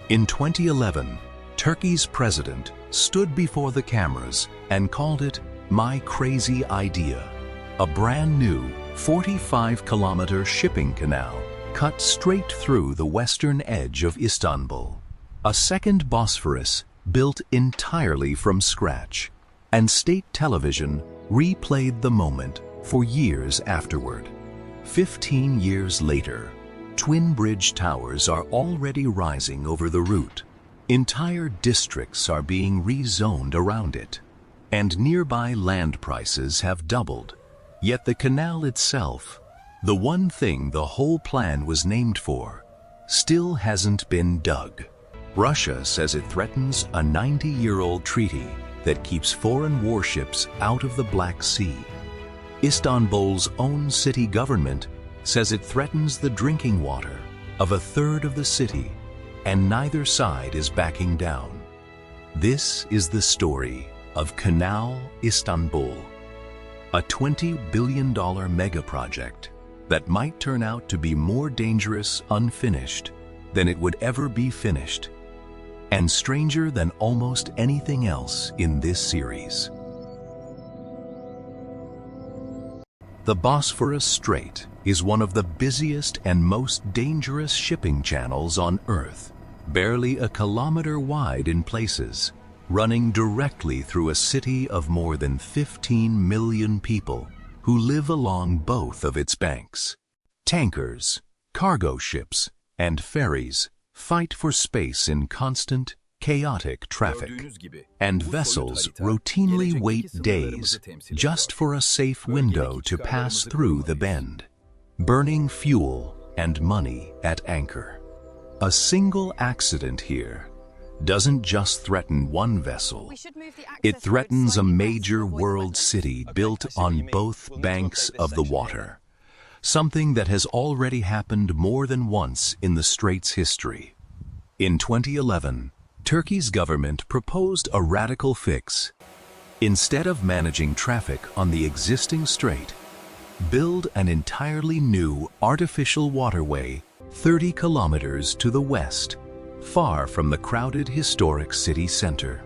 In 2011, Turkey's president stood before the cameras and called it "my crazy idea," a brand new 45-kilometer shipping canal cut straight through the western edge of Istanbul. A second Bosphorus built entirely from scratch, and state television replayed the moment for years afterward. 15 years later, twin bridge towers are already rising over the route. Entire districts are being rezoned around it, and nearby land prices have doubled. Yet the canal itself, the one thing the whole plan was named for, still hasn't been dug. Russia says it threatens a 90-year-old treaty that keeps foreign warships out of the Black Sea. Istanbul's own city government says it threatens the drinking water of a third of the city, and neither side is backing down. This is the story of Kanal Istanbul, a $20 billion megaproject that might turn out to be more dangerous unfinished than it would ever be finished, and stranger than almost anything else in this series. The Bosphorus Strait is one of the busiest and most dangerous shipping channels on Earth, barely a kilometer wide in places, running directly through a city of more than 15 million people who live along both of its banks. Tankers, cargo ships, and ferries fight for space in constant, chaotic traffic, and vessels routinely wait days just for a safe window to pass through the bend, burning fuel and money at anchor. A single accident here doesn't just threaten one vessel, it threatens a major world city built on both banks of the water, something that has already happened more than once in the Strait's history. In 2011, Turkey's government proposed a radical fix. Instead of managing traffic on the existing strait, build an entirely new artificial waterway 30 kilometers to the west, far from the crowded historic city center.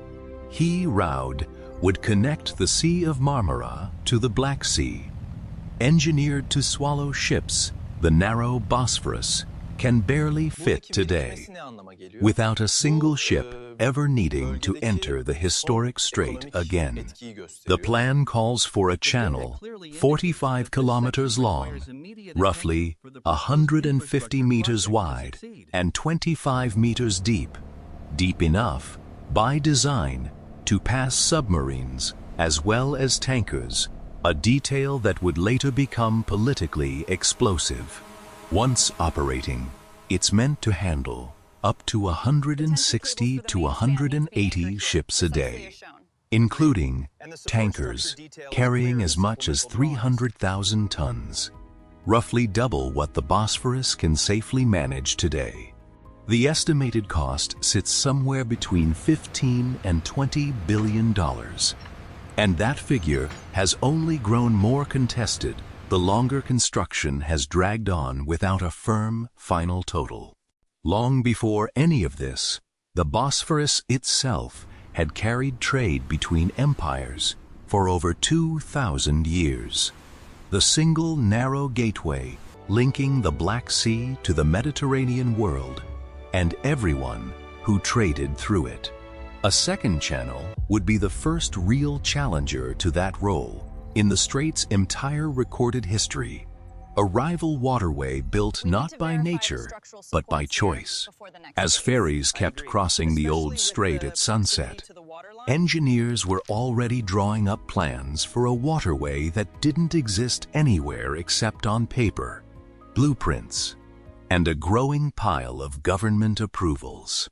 He Road would connect the Sea of Marmara to the Black Sea. Engineered to swallow ships, the narrow Bosphorus can barely fit today, without a single ship ever needing to enter the historic strait again. The plan calls for a channel 45 kilometers long, roughly 150 meters wide and 25 meters deep, deep enough, by design, to pass submarines as well as tankers, a detail that would later become politically explosive. Once operating, it's meant to handle up to 160 to 180 ships a day, including tankers carrying as much as 300,000 tons, roughly double what the Bosphorus can safely manage today. The estimated cost sits somewhere between $15 and $20 billion, and that figure has only grown more contested the longer construction has dragged on without a firm, final total. Long before any of this, the Bosphorus itself had carried trade between empires for over 2,000 years. The single narrow gateway linking the Black Sea to the Mediterranean world and everyone who traded through it. A second channel would be the first real challenger to that role in the Strait's entire recorded history, a rival waterway built not by nature, but by choice. As ferries kept crossing the old strait at sunset, engineers were already drawing up plans for a waterway that didn't exist anywhere except on paper, blueprints, and a growing pile of government approvals.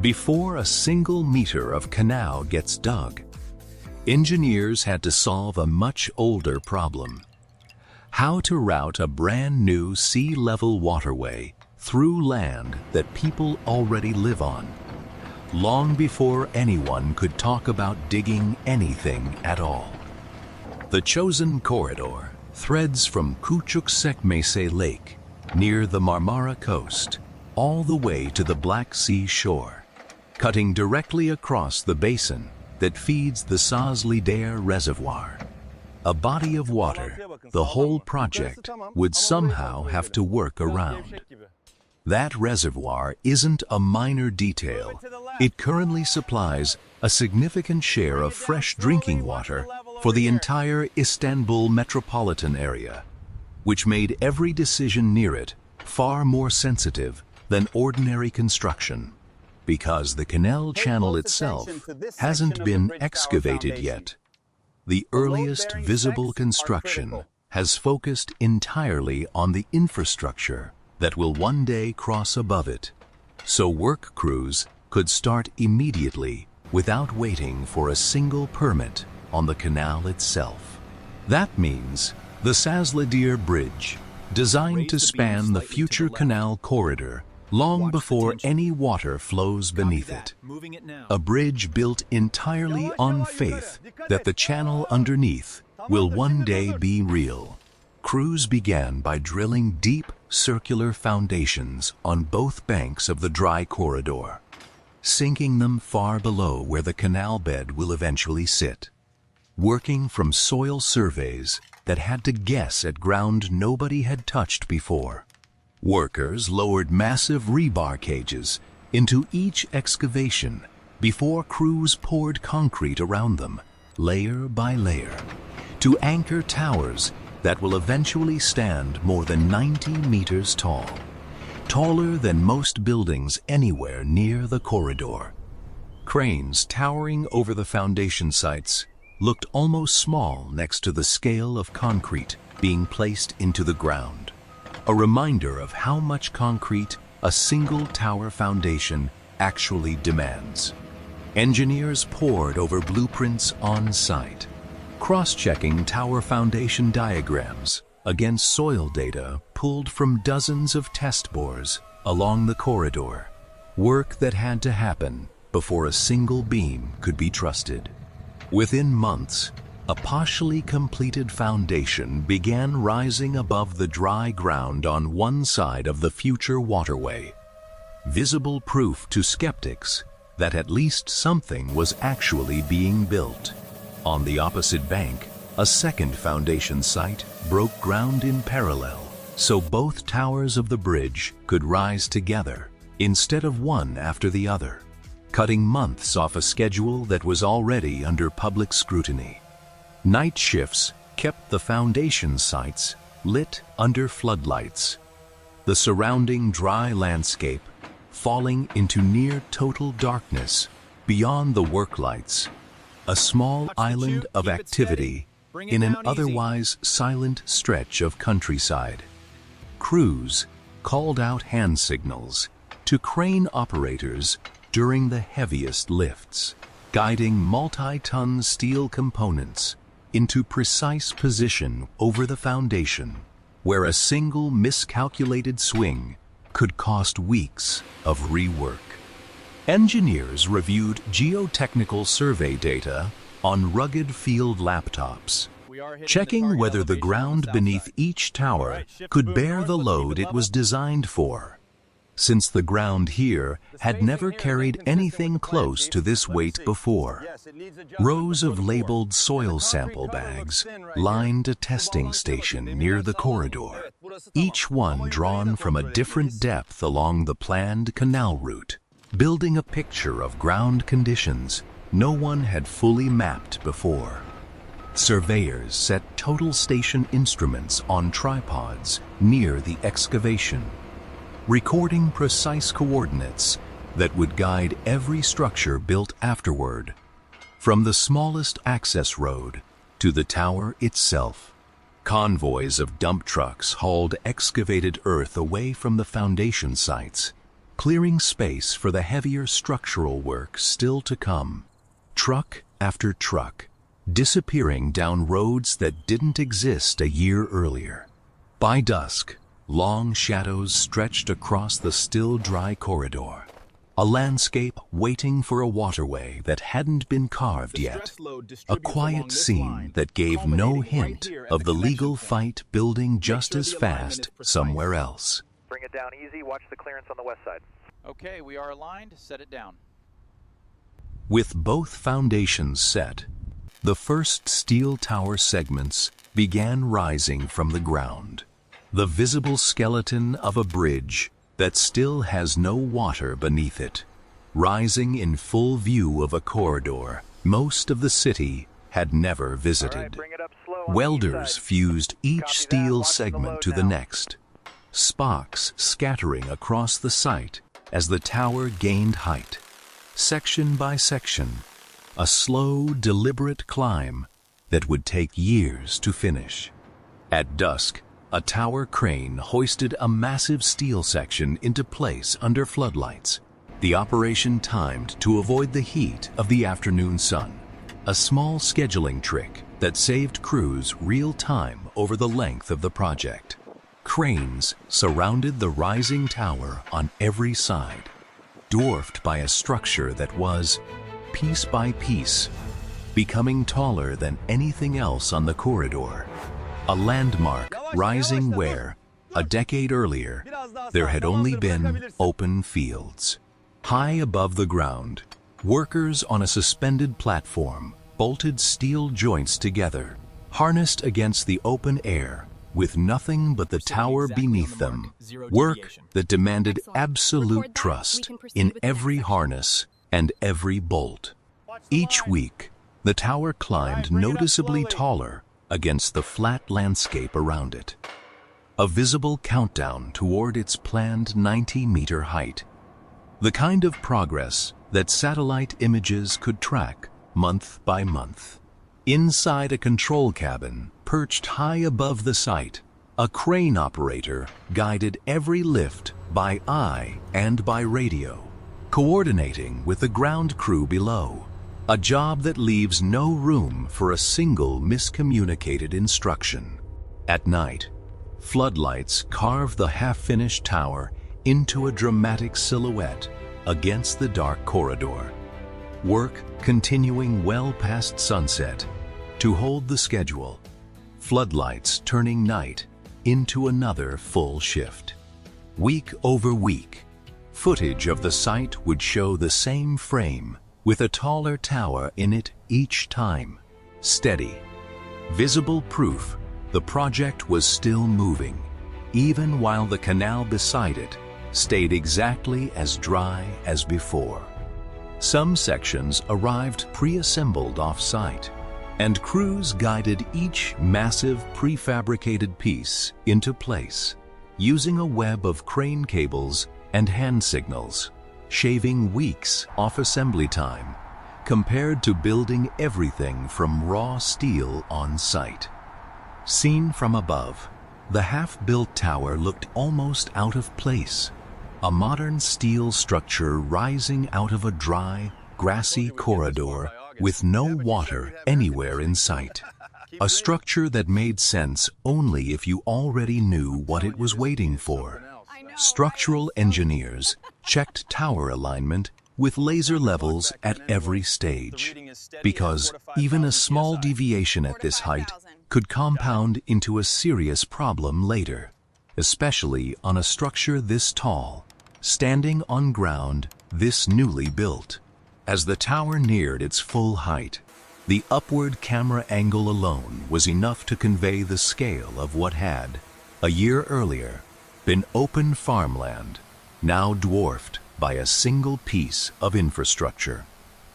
Before a single meter of canal gets dug, engineers had to solve a much older problem: how to route a brand new sea-level waterway through land that people already live on, long before anyone could talk about digging anything at all. The chosen corridor threads from Küçükçekmece Lake, near the Marmara coast, all the way to the Black Sea shore, cutting directly across the basin that feeds the Saz-Lider Reservoir. A body of water the whole project would somehow have to work around. That reservoir isn't a minor detail. It currently supplies a significant share of fresh drinking water for the entire Istanbul metropolitan area, which made every decision near it far more sensitive than ordinary construction, because the canal channel itself hasn't been excavated yet. The earliest visible construction has focused entirely on the infrastructure that will one day cross above it, so work crews could start immediately without waiting for a single permit on the canal itself. That means the Saz-Lider Bridge, designed to span the future canal corridor long before any water flows beneath it. A bridge built entirely on faith that the channel underneath will one day be real. Crews began by drilling deep circular foundations on both banks of the dry corridor, sinking them far below where the canal bed will eventually sit. Working from soil surveys that had to guess at ground nobody had touched before, workers lowered massive rebar cages into each excavation before crews poured concrete around them, layer by layer, to anchor towers that will eventually stand more than 90 meters tall, taller than most buildings anywhere near the corridor. Cranes towering over the foundation sites looked almost small next to the scale of concrete being placed into the ground, a reminder of how much concrete a single tower foundation actually demands. Engineers pored over blueprints on site, cross-checking tower foundation diagrams against soil data pulled from dozens of test bores along the corridor, work that had to happen before a single beam could be trusted. Within months, a partially completed foundation began rising above the dry ground on one side of the future waterway, visible proof to skeptics that at least something was actually being built. On the opposite bank, a second foundation site broke ground in parallel, so both towers of the bridge could rise together instead of one after the other, cutting months off a schedule that was already under public scrutiny. Night shifts kept the foundation sites lit under floodlights, the surrounding dry landscape falling into near total darkness beyond the work lights, a small island of activity in an otherwise silent stretch of countryside. Crews called out hand signals to crane operators during the heaviest lifts, guiding multi-ton steel components into precise position over the foundation, where a single miscalculated swing could cost weeks of rework. Engineers reviewed geotechnical survey data on rugged field laptops, checking whether the ground beneath each tower could bear the load it was designed for, since the ground here had never carried anything close to this weight before. Rows of labeled soil sample bags lined a testing station near the corridor, each one drawn from a different depth along the planned canal route, building a picture of ground conditions no one had fully mapped before. Surveyors set total station instruments on tripods near the excavation, recording precise coordinates that would guide every structure built afterward, from the smallest access road to the tower itself. Convoys of dump trucks hauled excavated earth away from the foundation sites, clearing space for the heavier structural work still to come. Truck after truck, disappearing down roads that didn't exist a year earlier. By dusk, long shadows stretched across the still dry corridor, a landscape waiting for a waterway that hadn't been carved yet, a quiet scene that gave no hint of the legal fight building just as fast somewhere else. Bring it down easy, watch the clearance on the west side. Okay, we are aligned, set it down. With both foundations set, the first steel tower segments began rising from the ground. The visible skeleton of a bridge that still has no water beneath it, rising in full view of a corridor most of the city had never visited. All right, bring it up slow on the Welders east side. fused each Copy that, steel watch the segment load to the now. next, sparks scattering across the site as the tower gained height. Section by section, a slow, deliberate climb that would take years to finish. At dusk, a tower crane hoisted a massive steel section into place under floodlights, the operation timed to avoid the heat of the afternoon sun, a small scheduling trick that saved crews real time over the length of the project. Cranes surrounded the rising tower on every side, dwarfed by a structure that was, piece by piece, becoming taller than anything else on the corridor. A landmark rising where, a decade earlier, there had only been open fields. High above the ground, workers on a suspended platform bolted steel joints together, harnessed against the open air, with nothing but the tower beneath them. Work that demanded absolute trust in every harness and every bolt. Each week, the tower climbed noticeably taller against the flat landscape around it. A visible countdown toward its planned 90-meter height. The kind of progress that satellite images could track month by month. Inside a control cabin, perched high above the site, a crane operator guided every lift by eye and by radio, coordinating with the ground crew below, a job that leaves no room for a single miscommunicated instruction. At night, floodlights carve the half-finished tower into a dramatic silhouette against the dark corridor. Work continuing well past sunset to hold the schedule, floodlights turning night into another full shift. Week over week, footage of the site would show the same frame with a taller tower in it each time. Steady, visible proof the project was still moving, even while the canal beside it stayed exactly as dry as before. Some sections arrived pre-assembled off-site, and crews guided each massive prefabricated piece into place, using a web of crane cables and hand signals, shaving weeks off assembly time compared to building everything from raw steel on site. Seen from above, the half-built tower looked almost out of place, a modern steel structure rising out of a dry, grassy corridor with no water anywhere in sight. A structure that made sense only if you already knew what it was waiting for. Structural engineers checked tower alignment with laser levels at every stage, because even a small deviation at this height could compound into a serious problem later, especially on a structure this tall, standing on ground this newly built. As the tower neared its full height, the upward camera angle alone was enough to convey the scale of what had, a year earlier, been open farmland, now dwarfed by a single piece of infrastructure.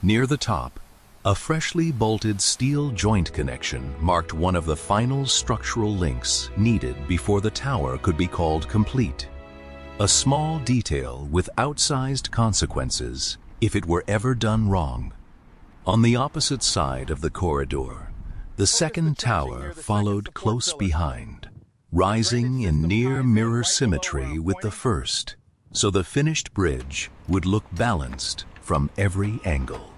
Near the top, a freshly bolted steel joint connection marked one of the final structural links needed before the tower could be called complete. A small detail with outsized consequences if it were ever done wrong. On the opposite side of the corridor, the second tower followed close behind, rising in near mirror symmetry with the first, so the finished bridge would look balanced from every angle.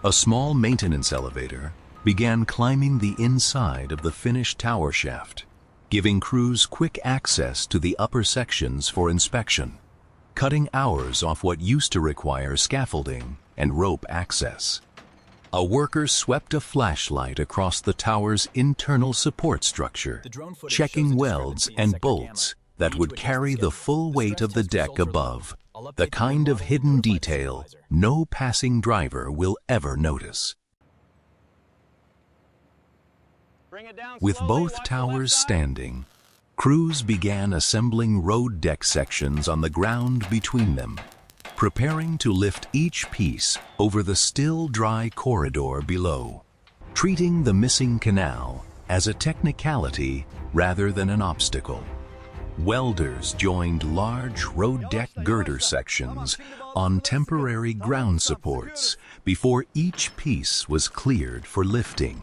A small maintenance elevator began climbing the inside of the finished tower shaft, giving crews quick access to the upper sections for inspection, cutting hours off what used to require scaffolding and rope access. A worker swept a flashlight across the tower's internal support structure, checking welds and bolts that would carry the full weight of the deck above, the kind of hidden detail no passing driver will ever notice. With both towers standing, crews began assembling road deck sections on the ground between them, preparing to lift each piece over the still dry corridor below, treating the missing canal as a technicality rather than an obstacle. Welders joined large road deck girder sections on temporary ground supports before each piece was cleared for lifting.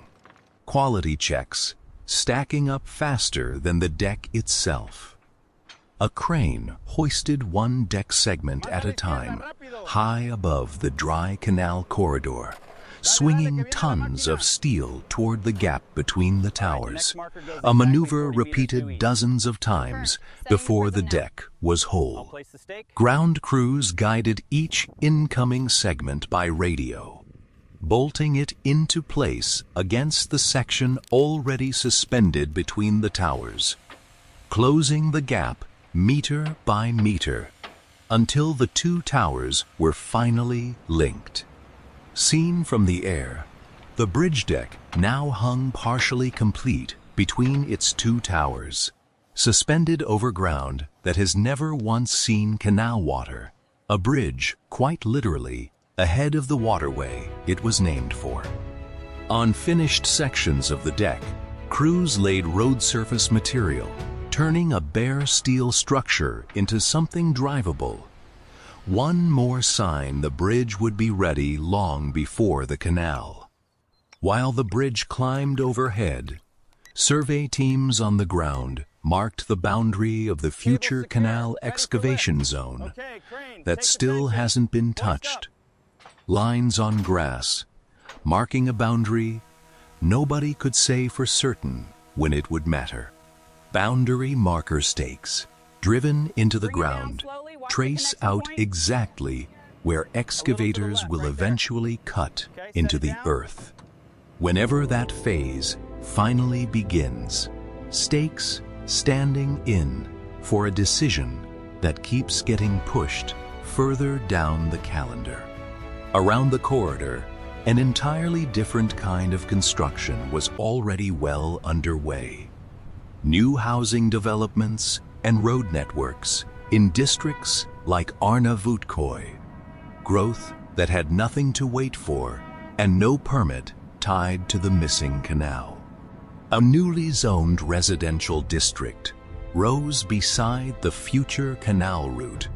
Quality checks stacking up faster than the deck itself. A crane hoisted one deck segment at a time, high above the dry canal corridor, swinging tons of steel toward the gap between the towers, a maneuver repeated dozens of times before the deck was whole. Ground crews guided each incoming segment by radio, bolting it into place against the section already suspended between the towers, closing the gap meter by meter until the two towers were finally linked. Seen from the air, the bridge deck now hung partially complete between its two towers, suspended over ground that has never once seen canal water, a bridge, quite literally, ahead of the waterway it was named for. On finished sections of the deck, crews laid road surface material, turning a bare steel structure into something drivable. One more sign the bridge would be ready long before the canal. While the bridge climbed overhead, survey teams on the ground marked the boundary of the future canal excavation zone that still hasn't been touched. Lines on grass, marking a boundary nobody could say for certain when it would matter. Boundary marker stakes, driven into the ground, trace out exactly where excavators will eventually cut into the earth. Whenever that phase finally begins, stakes standing in for a decision that keeps getting pushed further down the calendar. Around the corridor, an entirely different kind of construction was already well underway. New housing developments and road networks in districts like Arnavutköy, growth that had nothing to wait for and no permit tied to the missing canal. A newly zoned residential district rose beside the future canal route,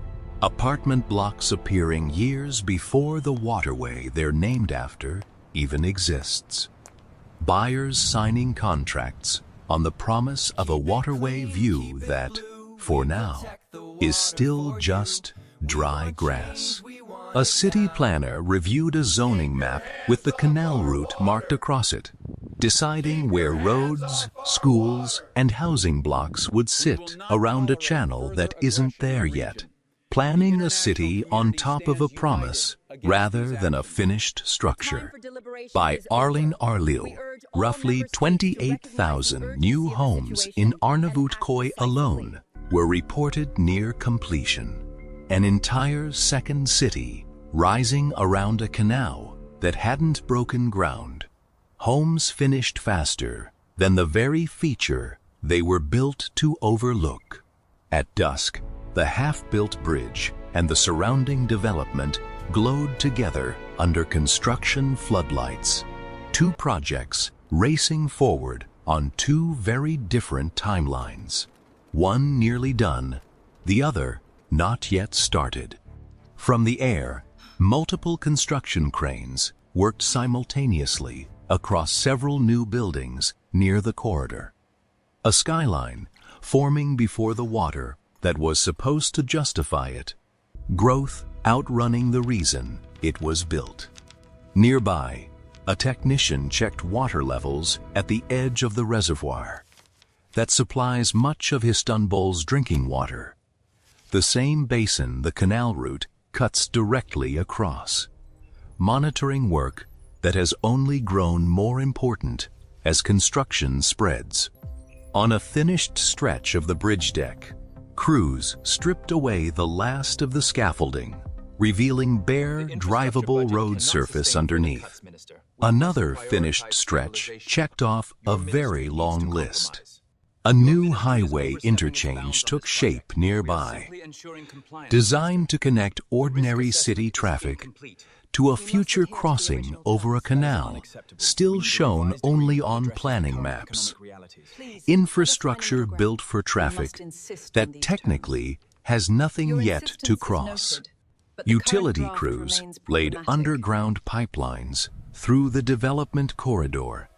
apartment blocks appearing years before the waterway they're named after even exists. Buyers signing contracts on the promise of a waterway view that, for now, is still just dry grass. A city planner reviewed a zoning map with the canal route marked across it, deciding where roads, schools, and housing blocks would sit around a channel that isn't there yet. Planning a city on top of a promise rather than a finished structure. By Arlene Arlil, roughly 28,000 new homes in Arnavutköy alone were reported near completion. An entire second city rising around a canal that hadn't broken ground. Homes finished faster than the very feature they were built to overlook. At dusk, the half-built bridge and the surrounding development glowed together under construction floodlights. Two projects racing forward on two very different timelines. One nearly done, the other not yet started. From the air, multiple construction cranes worked simultaneously across several new buildings near the corridor. A skyline forming before the water that was supposed to justify it, growth outrunning the reason it was built. Nearby, a technician checked water levels at the edge of the reservoir that supplies much of Istanbul's drinking water, the same basin the canal route cuts directly across. Monitoring work that has only grown more important as construction spreads. On a finished stretch of the bridge deck, Crews stripped away the last of the scaffolding, revealing bare, drivable road surface underneath. Another finished stretch checked off a very long list. A new highway interchange took shape nearby, designed to connect ordinary city traffic to a future crossing over a canal still shown only on planning maps. Infrastructure built for traffic that technically has nothing yet to cross. Utility crews laid underground pipelines through the development corridor,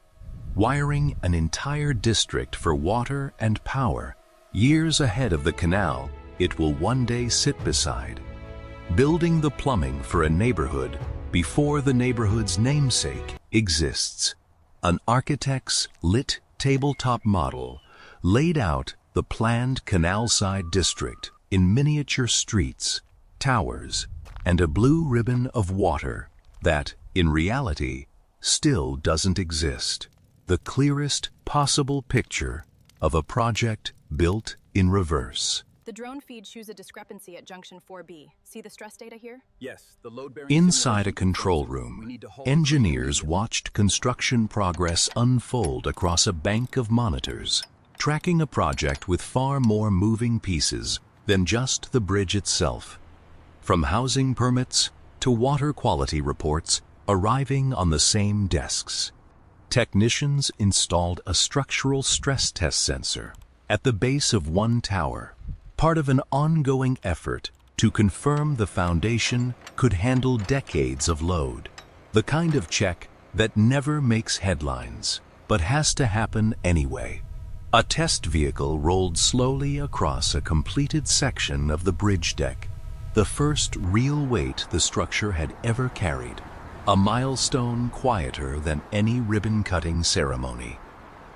wiring an entire district for water and power years ahead of the canal it will one day sit beside, building the plumbing for a neighborhood before the neighborhood's namesake exists. An architect's lit tabletop model laid out the planned canal-side district in miniature streets, towers, and a blue ribbon of water that, in reality, still doesn't exist. The clearest possible picture of a project built in reverse. The drone feed shows a discrepancy at junction 4B. See the stress data here? Yes, the load-bearing Inside a control room, engineers watched construction progress unfold across a bank of monitors, tracking a project with far more moving pieces than just the bridge itself. From housing permits to water quality reports arriving on the same desks. Technicians installed a structural stress test sensor at the base of one tower, part of an ongoing effort to confirm the foundation could handle decades of load. The kind of check that never makes headlines, but has to happen anyway. A test vehicle rolled slowly across a completed section of the bridge deck, the first real weight the structure had ever carried. A milestone quieter than any ribbon-cutting ceremony.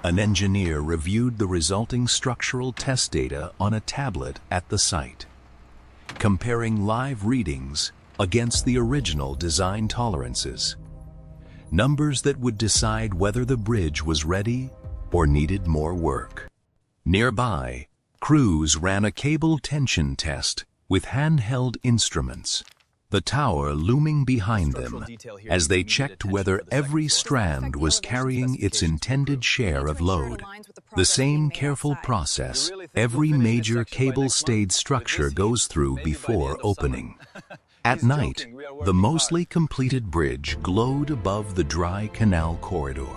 An engineer reviewed the resulting structural test data on a tablet at the site, comparing live readings against the original design tolerances. Numbers that would decide whether the bridge was ready or needed more work. Nearby, crews ran a cable tension test with handheld instruments, the tower looming behind them as they checked whether every strand was carrying its intended share of load. The same careful process every major cable-stayed structure goes through before opening. At night, the mostly completed bridge glowed above the dry canal corridor,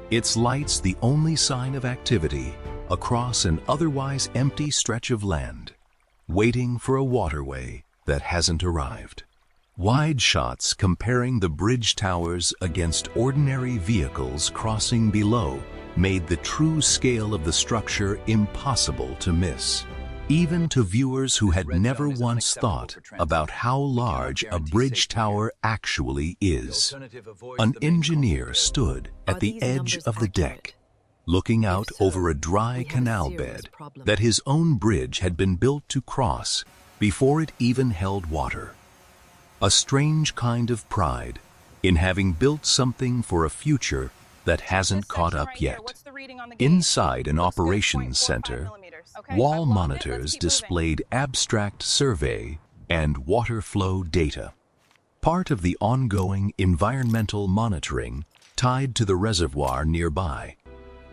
its lights the only sign of activity across an otherwise empty stretch of land, waiting for a waterway that hasn't arrived. Wide shots comparing the bridge towers against ordinary vehicles crossing below made the true scale of the structure impossible to miss, even to viewers who had never once thought about how large a bridge tower actually is. An engineer stood at the edge of the deck, looking out over a dry canal bed that his own bridge had been built to cross before it even held water. A strange kind of pride in having built something for a future that hasn't caught up yet. Inside an operations center, wall monitors displayed abstract survey and water flow data, part of the ongoing environmental monitoring tied to the reservoir nearby.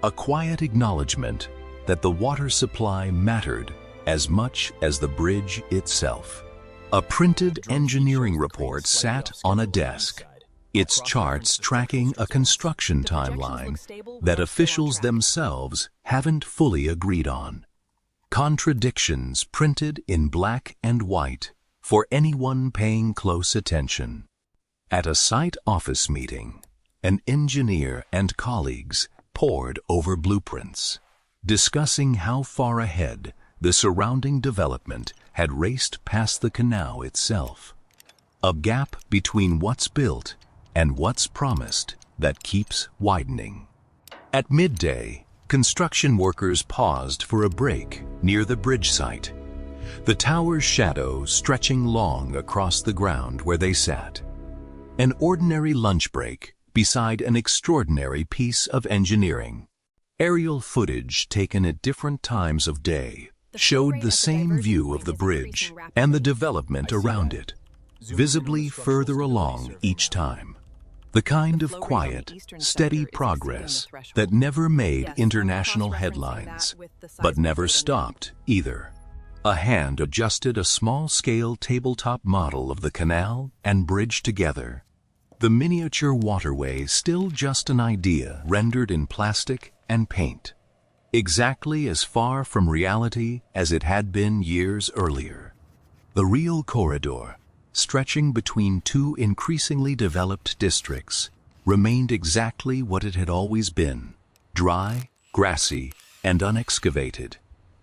A quiet acknowledgement that the water supply mattered as much as the bridge itself. A printed engineering report sat on a desk, its charts tracking a construction timeline that officials themselves haven't fully agreed on. Contradictions printed in black and white for anyone paying close attention. At a site office meeting, an engineer and colleagues pored over blueprints, discussing how far ahead the surrounding development had raced past the canal itself. A gap between what's built and what's promised that keeps widening. At midday, construction workers paused for a break near the bridge site, the tower's shadow stretching long across the ground where they sat. An ordinary lunch break beside an extraordinary piece of engineering. Aerial footage taken at different times of day showed the same view of the bridge and the development around it, visibly further along each time. The kind of quiet, steady progress that never made international headlines, but never stopped either. A hand adjusted a small-scale tabletop model of the canal and bridge together. The miniature waterway still just an idea rendered in plastic and paint, exactly as far from reality as it had been years earlier. The real corridor, stretching between two increasingly developed districts, remained exactly what it had always been: dry, grassy, and unexcavated.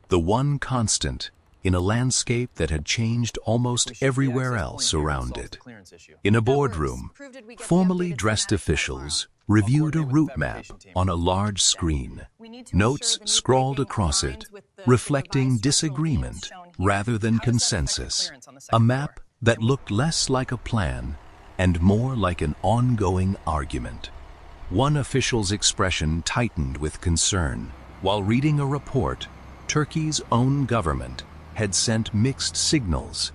The one constant in a landscape that had changed almost everywhere else around it. In a boardroom, formally dressed officials reviewed a route map on a large screen, notes scrawled across it, reflecting disagreement rather than consensus. A map that looked less like a plan and more like an ongoing argument. One official's expression tightened with concern. While reading a report, Turkey's own government had sent mixed signals,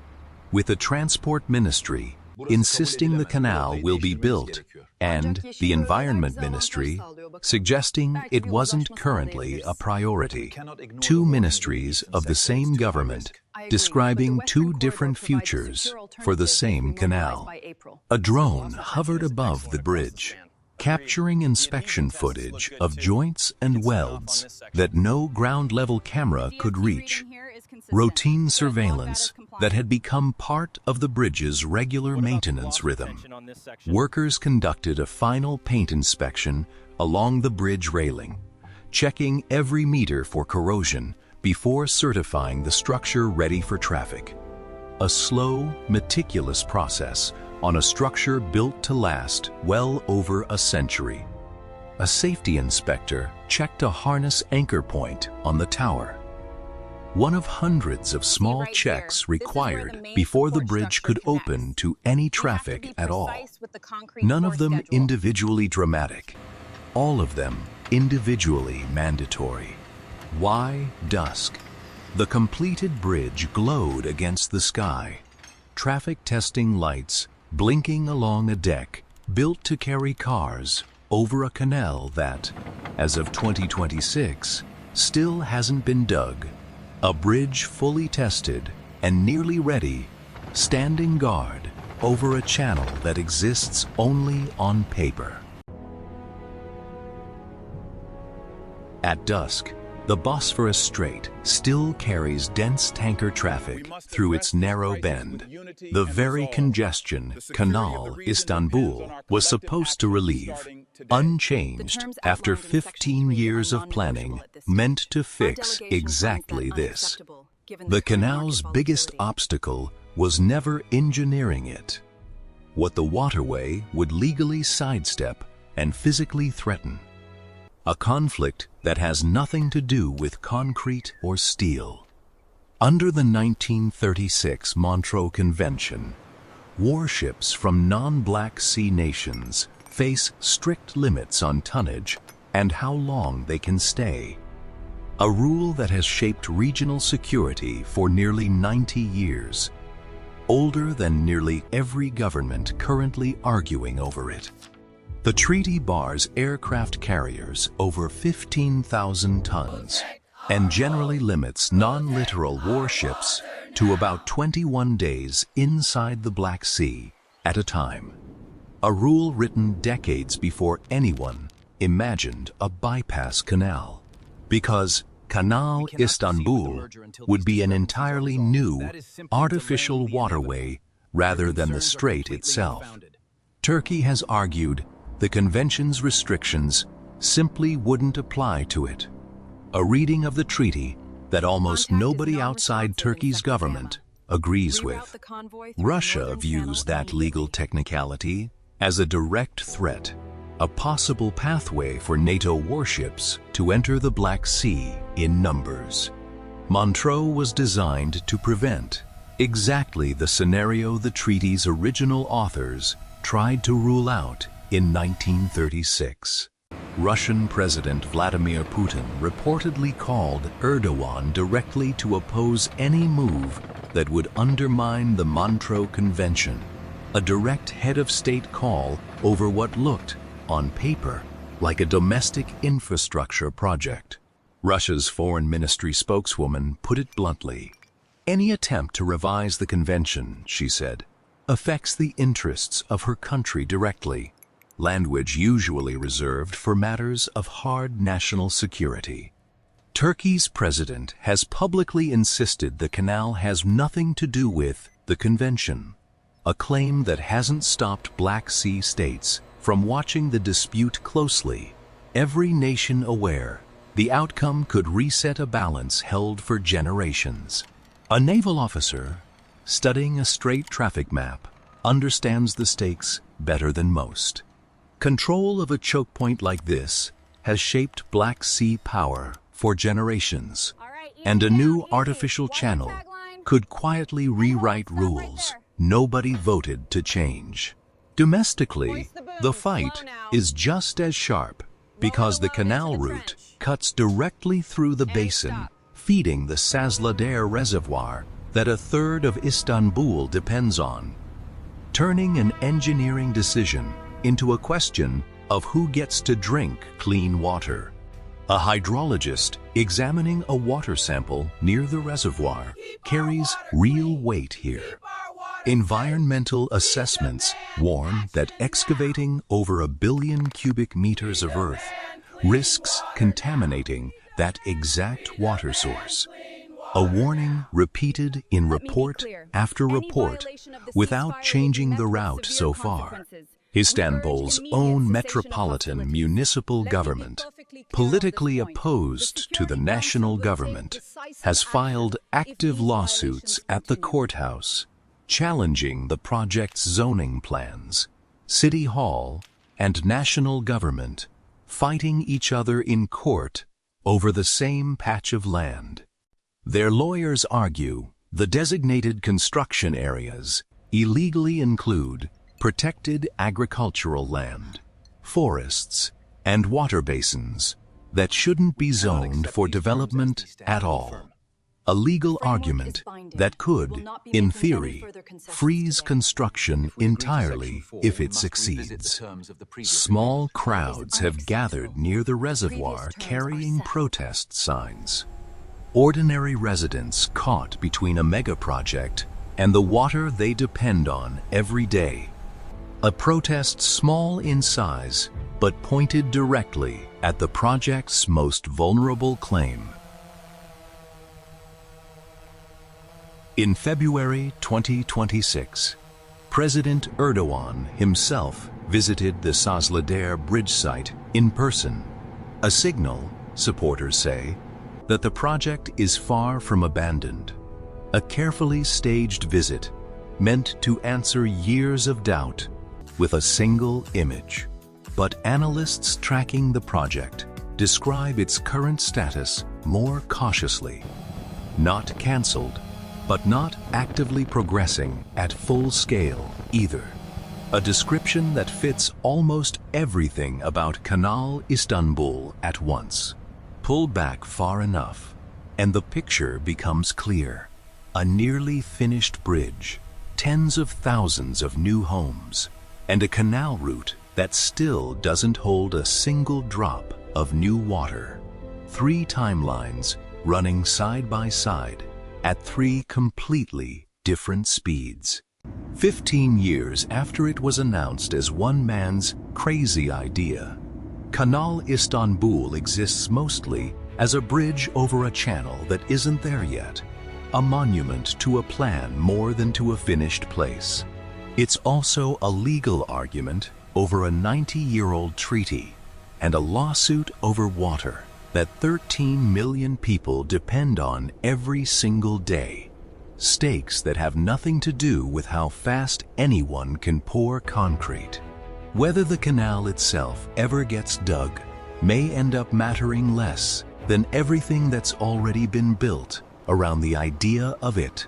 with the Transport Ministry insisting the canal will be built and the Environment Ministry suggesting it wasn't currently a priority. Two ministries of the same government describing two different futures for the same canal. A drone hovered above the bridge, capturing inspection footage of joints and welds that no ground-level camera could reach. Routine surveillance that had become part of the bridge's regular maintenance rhythm. Workers conducted a final paint inspection along the bridge railing, checking every meter for corrosion before certifying the structure ready for traffic. A slow, meticulous process on a structure built to last well over a century. A safety inspector checked a harness anchor point on the tower. One of hundreds of small checks required before the bridge could open to any traffic at all. None of them individually dramatic, all of them individually mandatory. Why dusk? The completed bridge glowed against the sky. Traffic testing lights blinking along a deck built to carry cars over a canal that, as of 2026, still hasn't been dug. A bridge fully tested and nearly ready, standing guard over a channel that exists only on paper. At dusk, the Bosphorus Strait still carries dense tanker traffic through its narrow bend. The very congestion Kanal Istanbul was supposed to relieve, unchanged after 15 years of planning, meant to fix exactly this. The canal's biggest obstacle was never engineering it. What the waterway would legally sidestep and physically threaten. A conflict that has nothing to do with concrete or steel. Under the 1936 Montreux Convention, warships from non-Black Sea nations face strict limits on tonnage and how long they can stay. A rule that has shaped regional security for nearly 90 years, older than nearly every government currently arguing over it. The treaty bars aircraft carriers over 15,000 tons and generally limits non-littoral warships to about 21 days inside the Black Sea at a time. A rule written decades before anyone imagined a bypass canal, because Kanal Istanbul would be an entirely new, artificial waterway rather than the strait itself. Turkey has argued the convention's restrictions simply wouldn't apply to it. A reading of the treaty that almost nobody outside Turkey's government agrees with. Russia views that legal technicality as a direct threat, a possible pathway for NATO warships to enter the Black Sea in numbers. Montreux was designed to prevent exactly the scenario the treaty's original authors tried to rule out in 1936. Russian President Vladimir Putin reportedly called Erdogan directly to oppose any move that would undermine the Montreux Convention, a direct head of state call over what looked, on paper, like a domestic infrastructure project. Russia's foreign ministry spokeswoman put it bluntly. Any attempt to revise the convention, she said, affects the interests of her country directly, language usually reserved for matters of hard national security. Turkey's president has publicly insisted the canal has nothing to do with the convention, a claim that hasn't stopped Black Sea states from watching the dispute closely, every nation aware the outcome could reset a balance held for generations. A naval officer studying a strait traffic map understands the stakes better than most. Control of a choke point like this has shaped Black Sea power for generations, and a new artificial channel could quietly rewrite rules nobody voted to change. Domestically, the fight is just as sharp because the canal route cuts directly through the basin, feeding the Sazladere reservoir that a third of Istanbul depends on, turning an engineering decision into a question of who gets to drink clean water. A hydrologist examining a water sample near the reservoir carries real weight here. Environmental assessments warn that excavating over 1 billion cubic meters of earth risks contaminating that exact water source. A warning repeated in report after report without changing the route so far. Istanbul's own metropolitan municipal government, politically opposed to the national government, has filed active lawsuits at the courthouse, challenging the project's zoning plans. City Hall and national government fighting each other in court over the same patch of land. Their lawyers argue the designated construction areas illegally include protected agricultural land, forests, and water basins that shouldn't be zoned for development at all. A legal argument that could, in theory, freeze construction entirely if it succeeds. Small crowds have gathered near the reservoir carrying protest signs. Ordinary residents caught between a megaproject and the water they depend on every day. A protest small in size, but pointed directly at the project's most vulnerable claim. In February 2026, President Erdogan himself visited the Sazladere bridge site in person, a signal, supporters say, that the project is far from abandoned. A carefully staged visit meant to answer years of doubt with a single image. But analysts tracking the project describe its current status more cautiously. Not cancelled, but not actively progressing at full scale either. A description that fits almost everything about Kanal Istanbul at once. Pull back far enough, and the picture becomes clear. A nearly finished bridge, tens of thousands of new homes, and a canal route that still doesn't hold a single drop of new water. 3 timelines running side by side at 3 completely different speeds. 15 years after it was announced as one man's crazy idea, Kanal Istanbul exists mostly as a bridge over a channel that isn't there yet, a monument to a plan more than to a finished place. It's also a legal argument over a 90-year-old treaty and a lawsuit over water that 13 million people depend on every single day. Stakes that have nothing to do with how fast anyone can pour concrete. Whether the canal itself ever gets dug may end up mattering less than everything that's already been built around the idea of it.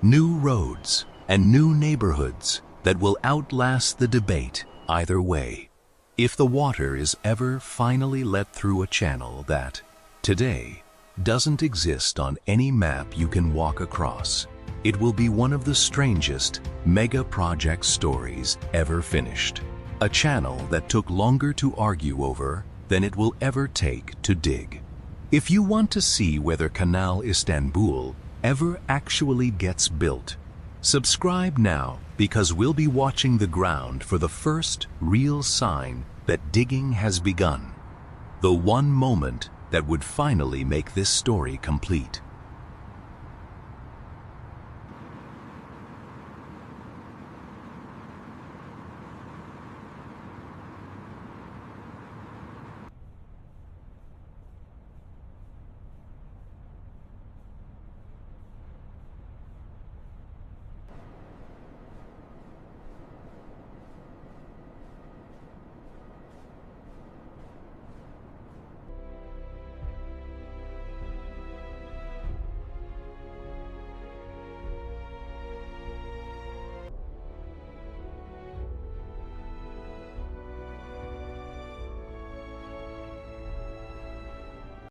New roads and new neighborhoods that will outlast the debate either way. If the water is ever finally let through a channel that, today, doesn't exist on any map you can walk across, it will be one of the strangest mega-project stories ever finished. A channel that took longer to argue over than it will ever take to dig. If you want to see whether Kanal Istanbul ever actually gets built, subscribe now, because we'll be watching the ground for the first real sign that digging has begun. The one moment that would finally make this story complete.